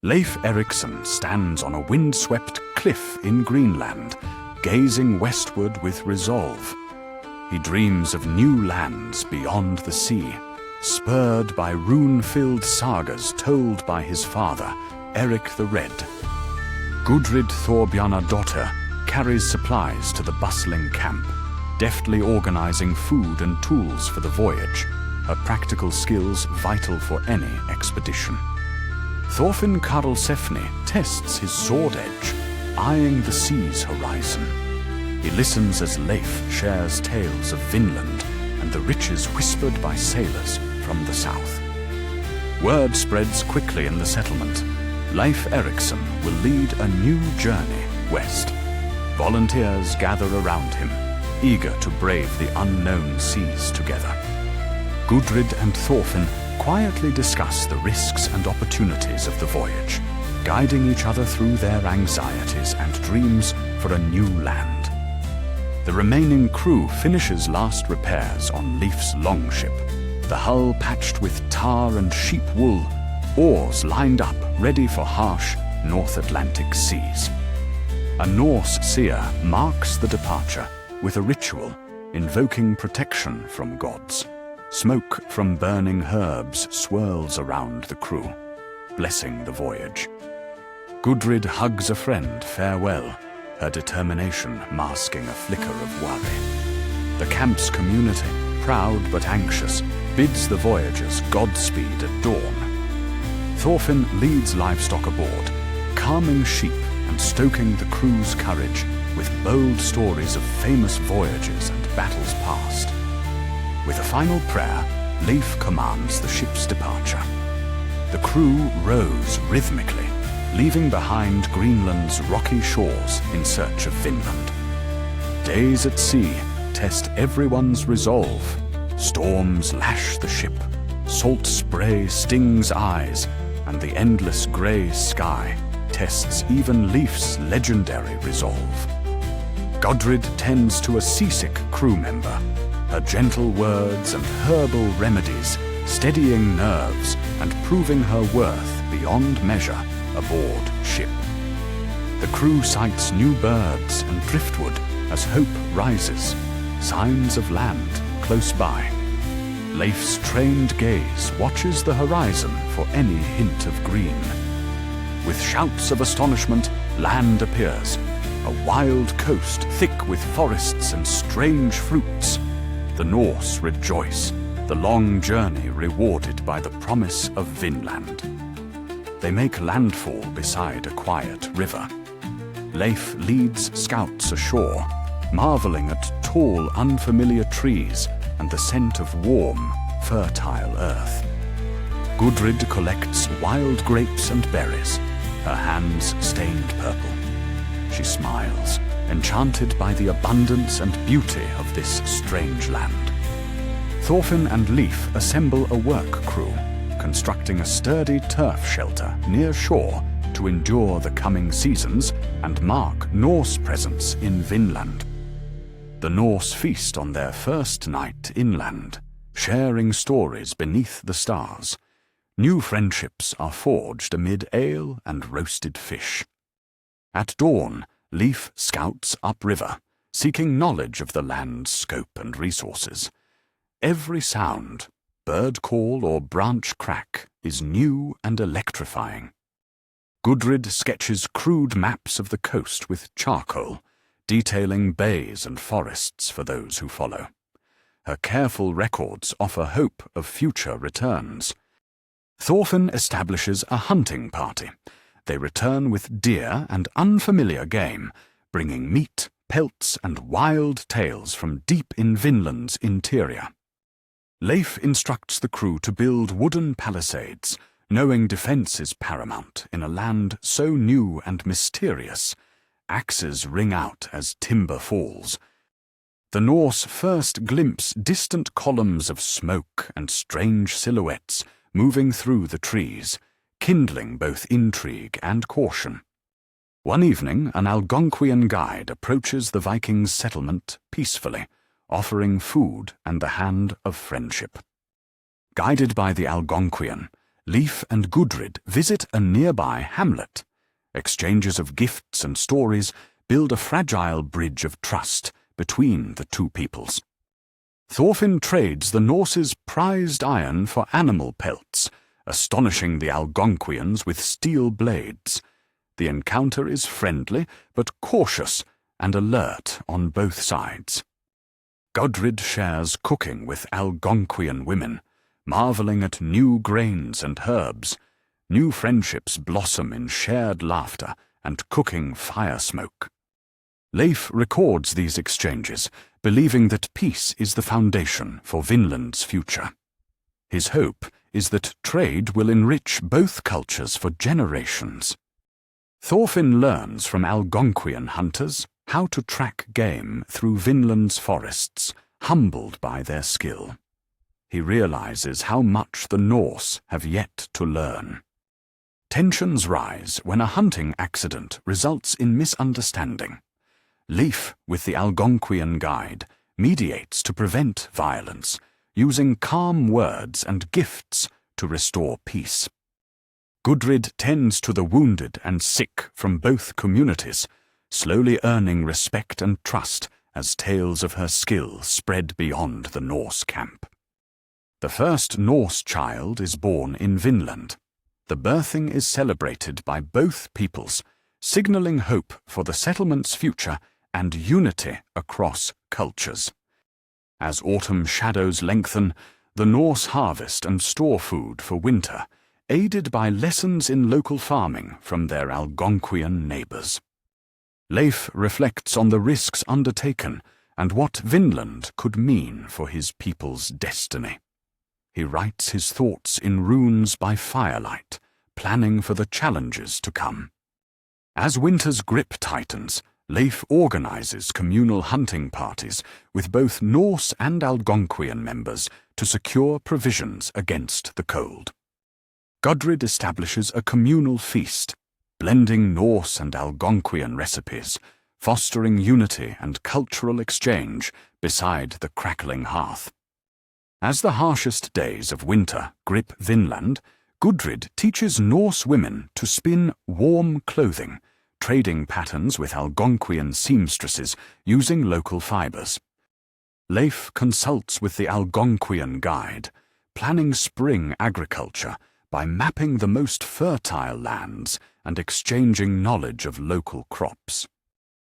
Leif Erikson stands on a windswept cliff in Greenland, gazing westward with resolve. He dreams of new lands beyond the sea, spurred by rune-filled sagas told by his father, Eric the Red. Gudrid Thorbjarnardóttir carries supplies to the bustling camp, deftly organizing food and tools for the voyage, her practical skills vital for any expedition. Thorfinn Karlsefni tests his sword edge, eyeing the sea's horizon. He listens as Leif shares tales of Vinland and the riches whispered by sailors from the south. Word spreads quickly in the settlement. Leif Erikson will lead a new journey west. Volunteers gather around him, eager to brave the unknown seas together. Gudrid and Thorfinn quietly discuss the risks and opportunities of the voyage, guiding each other through their anxieties and dreams for a new land. The remaining crew finishes last repairs on Leif's longship, the hull patched with tar and sheep wool, oars lined up ready for harsh North Atlantic seas. A Norse seer marks the departure with a ritual invoking protection from gods. Smoke from burning herbs swirls around the crew, blessing the voyage. Gudrid hugs a friend farewell, her determination masking a flicker of worry. The camp's community, proud but anxious, bids the voyagers Godspeed at dawn. Thorfinn leads livestock aboard, calming sheep and stoking the crew's courage with bold stories of famous voyages and battles past. With a final prayer, Leif commands the ship's departure. The crew rows rhythmically, leaving behind Greenland's rocky shores in search of Vinland. Days at sea test everyone's resolve. Storms lash the ship, salt spray stings eyes, and the endless grey sky tests even Leif's legendary resolve. Gudrid tends to a seasick crew member, her gentle words and herbal remedies steadying nerves and proving her worth beyond measure aboard ship. The crew sights new birds and driftwood as hope rises, signs of land close by. Leif's trained gaze watches the horizon for any hint of green. With shouts of astonishment, land appears, a wild coast thick with forests and strange fruits. The Norse rejoice, the long journey rewarded by the promise of Vinland. They make landfall beside a quiet river. Leif leads scouts ashore, marveling at tall, unfamiliar trees and the scent of warm, fertile earth. Gudrid collects wild grapes and berries, her hands stained purple. She smiles, enchanted by the abundance and beauty of this strange land. Thorfinn and Leif assemble a work crew, constructing a sturdy turf shelter near shore to endure the coming seasons and mark Norse presence in Vinland. The Norse feast on their first night inland, sharing stories beneath the stars. New friendships are forged amid ale and roasted fish. At dawn, Leif scouts upriver, seeking knowledge of the land's scope and resources. Every sound, bird call or branch crack, is new and electrifying. Gudrid sketches crude maps of the coast with charcoal, detailing bays and forests for those who follow. Her careful records offer hope of future returns. Thorfinn establishes a hunting party. They return with deer and unfamiliar game, bringing meat, pelts, and wild tales from deep in Vinland's interior. Leif instructs the crew to build wooden palisades, knowing defense is paramount in a land so new and mysterious. Axes ring out as timber falls. The Norse first glimpse distant columns of smoke and strange silhouettes moving through the trees, kindling both intrigue and caution. One evening, an Algonquian guide approaches the Vikings' settlement peacefully, offering food and the hand of friendship. Guided by the Algonquian, Leif and Gudrid visit a nearby hamlet. Exchanges of gifts and stories build a fragile bridge of trust between the two peoples. Thorfinn trades the Norse's prized iron for animal pelts, astonishing the Algonquians with steel blades. The encounter is friendly but cautious and alert on both sides. Gudrid shares cooking with Algonquian women, marveling at new grains and herbs. New friendships blossom in shared laughter and cooking fire smoke. Leif records these exchanges, believing that peace is the foundation for Vinland's future. His hope is that trade will enrich both cultures for generations. Thorfinn learns from Algonquian hunters how to track game through Vinland's forests, humbled by their skill. He realizes how much the Norse have yet to learn. Tensions rise when a hunting accident results in misunderstanding. Leif, with the Algonquian guide, mediates to prevent violence, using calm words and gifts to restore peace. Gudrid tends to the wounded and sick from both communities, slowly earning respect and trust as tales of her skill spread beyond the Norse camp. The first Norse child is born in Vinland. The birthing is celebrated by both peoples, signaling hope for the settlement's future and unity across cultures. As autumn shadows lengthen, the Norse harvest and store food for winter, aided by lessons in local farming from their Algonquian neighbors. Leif reflects on the risks undertaken and what Vinland could mean for his people's destiny. He writes his thoughts in runes by firelight, planning for the challenges to come. As winter's grip tightens, Leif organizes communal hunting parties with both Norse and Algonquian members to secure provisions against the cold. Gudrid establishes a communal feast, blending Norse and Algonquian recipes, fostering unity and cultural exchange beside the crackling hearth. As the harshest days of winter grip Vinland, Gudrid teaches Norse women to spin warm clothing, trading patterns with Algonquian seamstresses using local fibers. Leif consults with the Algonquian guide, planning spring agriculture by mapping the most fertile lands and exchanging knowledge of local crops.